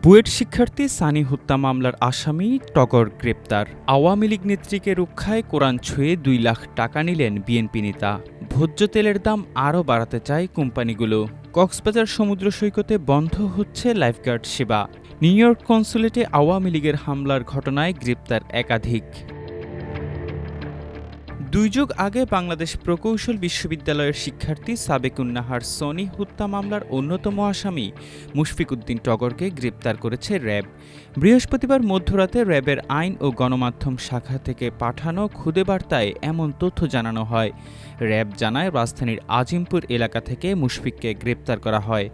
বুয়েট শিক্ষার্থী সানি হত্যা মামলার আসামি টগর গ্রেপ্তার। আওয়ামী লীগ নেত্রীকে রক্ষায় কোরআন ছুঁয়ে ২ লাখ টাকা নিলেন বিএনপি নেতা। ভোজ্য তেলের দাম আরও বাড়াতে চায় কোম্পানিগুলো। কক্সবাজার সমুদ্র সৈকতে বন্ধ হচ্ছে লাইফগার্ড সেবা। নিউ ইয়র্ক কনসুলেটে আওয়ামী লীগের হামলার ঘটনায় গ্রেপ্তার একাধিক। ২ যুগ আগে বাংলাদেশ প্রকৌশল বিশ্ববিদ্যালয়ের শিক্ষার্থী সাবেকুন নাহার সনি হত্যা মামলার অন্যতম আসামি মুশফিক উদ্দিন টগরকে গ্রেপ্তার করেছে র্যাব। বৃহস্পতিবার মধ্যরাতে র্যাবের আইন ও গণমাধ্যম শাখা থেকে পাঠানো খুদে বার্তায় এমন তথ্য জানানো হয়। র্যাব জানায়, রাজধানীর আজিমপুর এলাকা থেকে মুশফিককে গ্রেপ্তার করা হয়।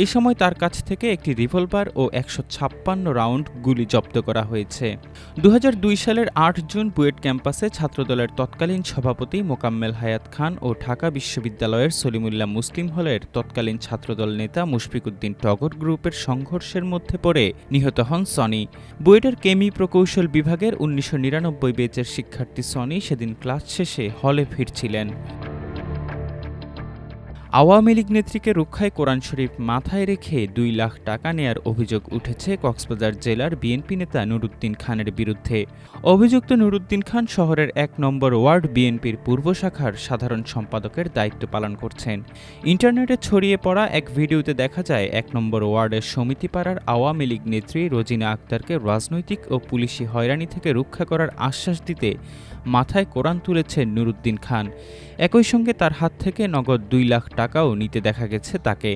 এ সময় তার কাছ থেকে একটি রিভলভার ও ১৫৬ রাউন্ড গুলি জব্দ করা হয়েছে। ২০০২ সালের ৮ জুন বুয়েট ক্যাম্পাসে ছাত্রদলের তৎকালীন সভাপতি মোকাম্মেল হায়াত খান ও ঢাকা বিশ্ববিদ্যালয়ের সলিমুল্লাহ মুসলিম হলের তৎকালীন ছাত্রদল নেতা মুশফিক উদ্দিন টগর গ্রুপের সংঘর্ষের মধ্যে পড়ে নিহত হন সনি। বুয়েটের কেমি প্রকৌশল বিভাগের ১৯৯৯ ব্যাচের শিক্ষার্থী সনি সেদিন ক্লাস শেষে হলে ফিরছিলেন। আওয়ামী লীগ নেত্রীকে রক্ষায় কোরআন শরীফ মাথায় রেখে ২ লাখ টাকা নেয়ার অভিযোগ উঠেছে কক্সবাজার জেলার বিএনপি নেতা নুরুদ্দিন খানের বিরুদ্ধে। অভিযুক্ত নুরুদ্দিন খান শহরের ১ নম্বর ওয়ার্ড বিএনপির পূর্ব শাখার সাধারণ সম্পাদকের দায়িত্ব পালন করছেন। ইন্টারনেটে ছড়িয়ে পড়া এক ভিডিওতে দেখা যায় ১ নম্বর ওয়ার্ডের সমিতিপাড়ার আওয়ামী লীগ নেত্রী রোজিনা আক্তারকে রাজনৈতিক ও পুলিশি হয়রানি থেকে রক্ষা করার আশ্বাস দিতে মাথায় কোরআন তুলেছেন নুরুদ্দিন খান। একই সঙ্গে তার হাত থেকে নগদ ২ লাখ টাকাও নিতে দেখা গেছে তাকে।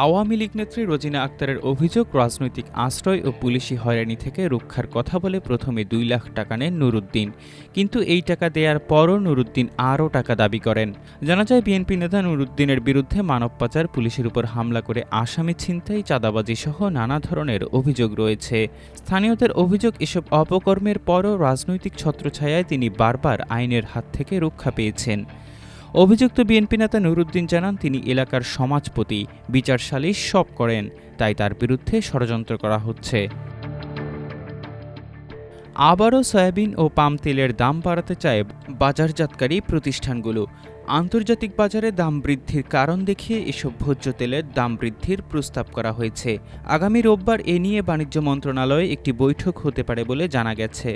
আওয়ামী লীগ নেত্রী রোজিনা আক্তারের অভিযোগ, রাজনৈতিক আশ্রয় ও পুলিশি হয়রানি থেকে রক্ষার কথা বলে প্রথমে ২ লাখ টাকা নেন নুরুদ্দিন, কিন্তু এই টাকা দেওয়ার পরও নুরুদ্দিন আরও টাকা দাবি করেন। জানা যায়, বিএনপি নেতা নুরুদ্দিনের বিরুদ্ধে মানব পাচার, পুলিশের উপর হামলা করে আসামি ছিনতাই, চাঁদাবাজি সহ নানা ধরনের অভিযোগ রয়েছে। স্থানীয়দের অভিযোগ, এসব অপকর্মের পরও রাজনৈতিক ছত্রছায়ায় তিনি বারবার আইনের হাত থেকে রক্ষা পেয়েছেন। অভিযুক্ত বিএনপি নেতা নুরুদ্দিন জানান, তিনি এলাকার সমাজপতি, বিচার সালিশ সব করেন, তাই তার বিরুদ্ধে ষড়যন্ত্র করা হচ্ছে। আবারও সয়াবিন ও পাম তেলের দাম বাড়াতে চায় বাজারজাতকারী প্রতিষ্ঠানগুলো। আন্তর্জাতিক বাজারে দাম বৃদ্ধির কারণ দেখিয়ে এসব ভোজ্য তেলের দাম বৃদ্ধির প্রস্তাব করা হয়েছে। আগামী রোববার এ নিয়ে বাণিজ্য মন্ত্রণালয়ে একটি বৈঠক হতে পারে বলে জানা গেছে।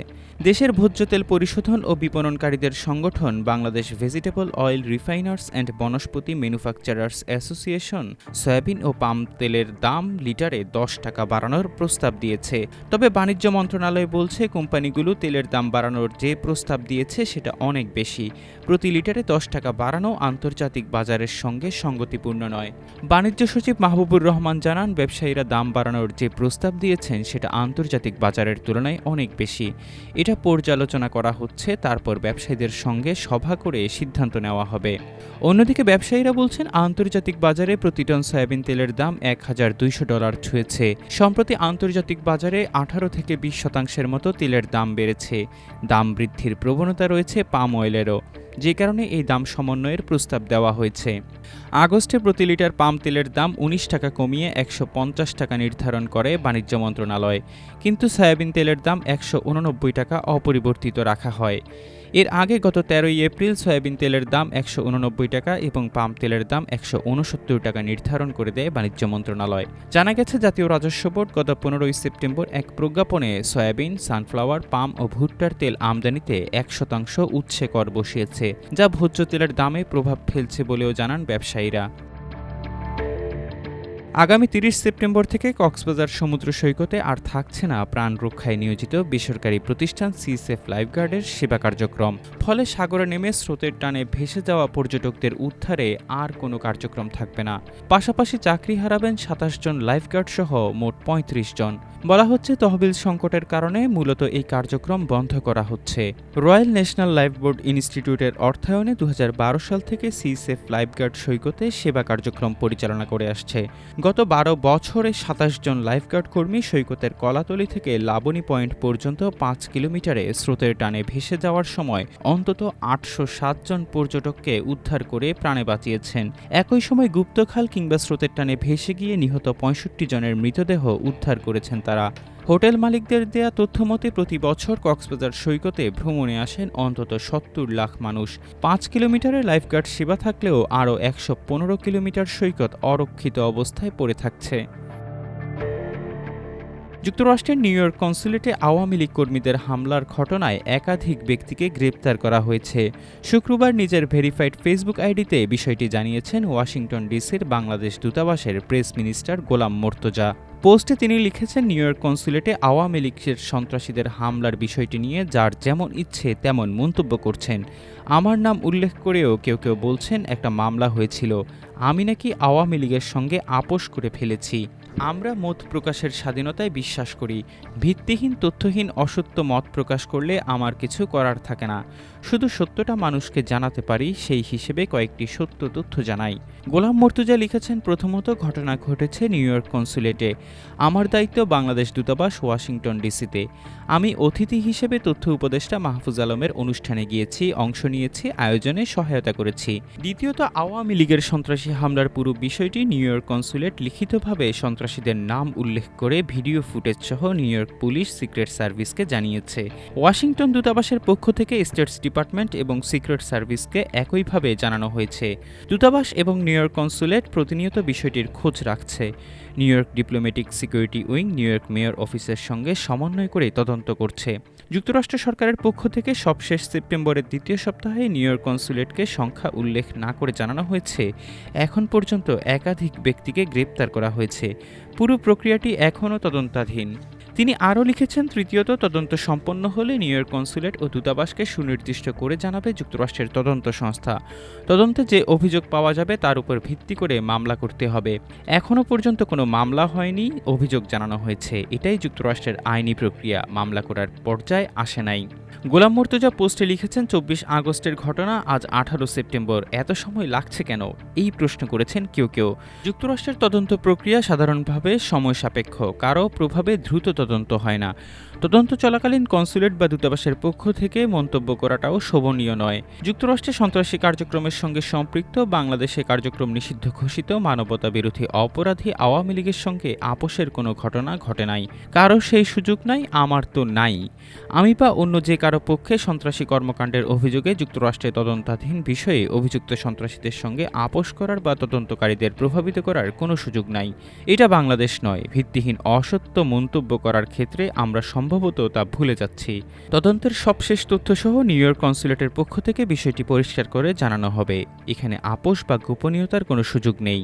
দেশের ভোজ্য তেল পরিশোধন ও বিপণনকারীদের সংগঠন Bangladesh vegetable oil refiners and vanaspati manufacturers association soyabean ও পাম তেলের দাম লিটারে ১০ টাকা বাড়ানোর প্রস্তাব দিয়েছে। তবে বাণিজ্য মন্ত্রণালয় বলছে, কোম্পানিগুলো তেলের দাম বাড়ানোর যে প্রস্তাব দিয়েছে সেটা অনেক বেশি। প্রতি লিটারে ১০ টাকা বাড়ানো আন্তর্জাতিক বাজারের সঙ্গে সঙ্গতিপূর্ণ নয়। বাণিজ্য সচিব মাহবুবুর রহমান জানান, ব্যবসায়ীরা দাম বাড়ানোর যে প্রস্তাব দিয়েছেন সেটা আন্তর্জাতিক বাজারের তুলনায় অনেক বেশি। এটা পর্যালোচনা করা হচ্ছে, তারপর ব্যবসায়ীদের সঙ্গে সভা করে সিদ্ধান্ত নেওয়া হবে। অন্যদিকে ব্যবসায়ীরা বলছেন, আন্তর্জাতিক বাজারে প্রতি টন সয়াবিন তেলের দাম $১,২০০ ছুঁয়েছে। সম্প্রতি আন্তর্জাতিক বাজারে ১৮ থেকে ২০% মতো তেলের দাম বেড়েছে। দাম বৃদ্ধির প্রবণতা রয়েছে পাম অয়েলেরও, যে কারণে এই দাম সমন্বয়ের প্রস্তাব দেওয়া হয়েছে। আগস্টে প্রতি লিটার পাম তেলের দাম ১৯ টাকা কমিয়ে ১৫০ টাকা নির্ধারণ করে বাণিজ্য মন্ত্রণালয়, কিন্তু সয়াবিন তেলের দাম ১৮৯ টাকা অপরিবর্তিত রাখা হয়। এর আগে গত ১৩ এপ্রিল সয়াবিন তেলের দাম ১৮৯ টাকা এবং পাম তেলের দাম ১৬৯ টাকা নির্ধারণ করে দেয় বাণিজ্য মন্ত্রণালয়। জানা গেছে, জাতীয় রাজস্ব বোর্ড গত ১৫ সেপ্টেম্বর এক প্রজ্ঞাপনে সয়াবিন, সানফ্লাওয়ার, পাম ও ভুট্টার তেল আমদানিতে ১% উৎসে কর বসিয়েছে, যা ভোজ্য তেলের দামে প্রভাব ফেলছে বলেও জানান ব্যবসায়ীরা। আগামী ৩০ সেপ্টেম্বর থেকে কক্সবাজার সমুদ্র সৈকতে আর থাকছে না প্রাণ রক্ষায় নিয়োজিত বেসরকারি প্রতিষ্ঠান সিসেফ লাইফগার্ডের সেবা কার্যক্রম। ফলে সাগরে নেমে স্রোতের টানে ভেসে যাওয়া পর্যটকদের উদ্ধারে আর কোনো কার্যক্রম থাকবে না। পাশাপাশি চাকরি হারাবেন ২৭ জন লাইফগার্ড সহ মোট ৩৫ জন। বলা হচ্ছে, তহবিল সংকটের কারণে মূলত এই কার্যক্রম বন্ধ করা হচ্ছে। রয়্যাল ন্যাশনাল লাইফবোট ইনস্টিটিউটের অর্থায়নে ২০১২ সাল থেকে সিসেফ লাইফগার্ড সৈকতে সেবা কার্যক্রম পরিচালনা করে আসছে। গত ১২ বছরে ২৭ জন লাইফগার্ড কর্মী সৈকতের কলাতলি থেকে লাবণী পয়েন্ট পর্যন্ত ৫ কিলোমিটারে স্রোতের টানে ভেসে যাওয়ার সময় অন্তত ৮০৭ জন পর্যটককে উদ্ধার করে প্রাণে বাঁচিয়েছেন। একই সময় গুপ্তখাল কিংবা স্রোতের টানে ভেসে গিয়ে নিহত ৬৫ জনের মৃতদেহ উদ্ধার করেছেন তারা। হোটেল মালিকদের দেয়া তথ্যমতে প্রতি বছর কক্সবাজার সৈকতে ভ্রমণে আসেন অন্তত ৭০ লাখ মানুষ। ৫ কিলোমিটারের লাইফগার্ড সেবা থাকলেও আরও ১১৫ কিলোমিটার সৈকত অরক্ষিত অবস্থায় পড়ে থাকছে। যুক্তরাষ্ট্রের নিউ ইয়র্ক কনস্যুলেটে আওয়ামী লীগ কর্মীদের হামলার ঘটনায় একাধিক ব্যক্তিকে গ্রেপ্তার করা হয়েছে। শুক্রবার নিজের ভেরিফাইড ফেসবুক আইডিতে বিষয়টি জানিয়েছেন ওয়াশিংটন ডিসির বাংলাদেশ দূতাবাসের প্রেস মিনিস্টার গোলাম মোর্তজা। পোস্টে তিনি লিখেছেন, নিউ ইয়র্ক কনস্যুলেটে আওয়ামী লীগের সন্ত্রাসীদের হামলার বিষয়টি নিয়ে যার যেমন ইচ্ছে তেমন মন্তব্য করছেন। আমার নাম উল্লেখ করেও কেউ কেউ বলছেন একটা মামলা হয়েছিল, আমি নাকি আওয়ামী লীগের সঙ্গে আপোষ করে ফেলেছি। আমরা মত প্রকাশের স্বাধীনতায় বিশ্বাস করি। ভিত্তিহীন তথ্যহীন অসত্য মত প্রকাশ করলে আমার কিছু করার থাকে না। শুধু সত্যটা মানুষকে জানাতে পারি, সেই হিসেবে কয়েকটি সত্য তথ্য জানাই। গোলাম মোর্তজা লিখেছেন, প্রথমত ঘটনা ঘটেছে নিউ ইয়র্ক কনস্যুলেটে। আমার দায়িত্ব বাংলাদেশ দূতাবাস ওয়াশিংটন ডিসিতে। আমি অতিথি হিসেবে তথ্য উপদেষ্টা মাহফুজ আলমের অনুষ্ঠানে গিয়েছি, অংশ নিয়েছি, আয়োজনে সহায়তা করেছি। দ্বিতীয়ত, আওয়ামী লীগের সন্ত্রাসী হামলার পুরো বিষয়টি নিউ ইয়র্ক কনস্যুলেট লিখিতভাবে সন্ত্রাসীদের নাম উল্লেখ করে ভিডিও ফুটেজ সহ নিউ ইয়র্ক পুলিশ সিক্রেট সার্ভিসকে জানিয়েছে। ওয়াশিংটন দূতাবাসের পক্ষ থেকে স্টেটস ডিপার্টমেন্ট এবং সিক্রেট সার্ভিসকে একইভাবে জানানো হয়েছে। দূতাবাস এবং নিউ ইয়র্ক কনস্যুলেট প্রতিনিয়ত বিষয়টির খোঁজ রাখছে। New York diplomatic security wing new York mayor অফিসের সঙ্গে সমন্বয় করে তদন্ত করছে। যুক্তরাষ্ট্র সরকারের পক্ষ থেকে সবশেষ সেপ্টেম্বরের দ্বিতীয় সপ্তাহে নিউ ইয়র্ক কনস্যুলেটকে সংখ্যা উল্লেখ না করে জানানো হয়েছে, এখন পর্যন্ত একাধিক ব্যক্তিকে গ্রেপ্তার করা হয়েছে। পুরো প্রক্রিয়াটি এখনও তদন্তাধীন। তিনি আরও লিখেছেন, তৃতীয়ত, তদন্ত সম্পন্ন হলে নিউ ইয়র্ক কনস্যুলেট ও দূতাবাসকে সুনির্দিষ্ট করে জানাবে যুক্তরাষ্ট্রের তদন্ত সংস্থা। তদন্তে যে অভিযোগ পাওয়া যাবে তার উপর ভিত্তি করে মামলা করতে হবে। এখনও পর্যন্ত কোনো মামলা হয়নি, অভিযোগ জানানো হয়েছে। এটাই যুক্তরাষ্ট্রের আইনি প্রক্রিয়া, মামলা করার পর্যায়ে আসে নাই। গোলাম মোর্তজা পোস্টে লিখেছেন, ২৪ আগস্টের ঘটনা, আজ ১৮ সেপ্টেম্বর, এত সময় লাগছে কেন, এই প্রশ্ন করেছেন কেউ কেউ। যুক্তরাষ্ট্রের তদন্ত প্রক্রিয়া সাধারণভাবে সময় সাপেক্ষ, কারো প্রভাবে দ্রুত তদন্ত হয় না। তদন্ত চলাকালীন কনস্যুলেট বা দূতাবাসের পক্ষ থেকে মন্তব্য করাটাও শোভনীয় নয়। যুক্তরাষ্ট্রে সন্ত্রাসী কার্যক্রমের সঙ্গে সম্পৃক্ত, বাংলাদেশে কার্যক্রম নিষিদ্ধ ঘোষিত, মানবতা বিরোধী অপরাধী আওয়ামী লীগের সঙ্গে আপোষের কোনো ঘটনা ঘটে নাই। কারো সেই সুযোগ নাই, আমার তো নাই। আমি বা অন্য যে কারো পক্ষে সন্ত্রাসী কর্মকাণ্ডের অভিযোগে যুক্তরাষ্ট্রে তদন্তাধীন বিষয়ে অভিযুক্ত সন্ত্রাসীদের সঙ্গে আপোষ করার বা তদন্তকারীদের প্রভাবিত করার কোনো সুযোগ নাই। এটা বাংলাদেশ নয়। ভিত্তিহীন অসত্য মন্তব্য করার ক্ষেত্রে আমরা সম্ভবত তা ভুলে যাচ্ছি। তদন্তের সবশেষ তথ্যসহ নিউ ইয়র্ক কনস্যুলেটের পক্ষ থেকে বিষয়টি পরিষ্কার করে জানানো হবে। এখানে আপোষ বা গোপনীয়তার কোনো সুযোগ নেই।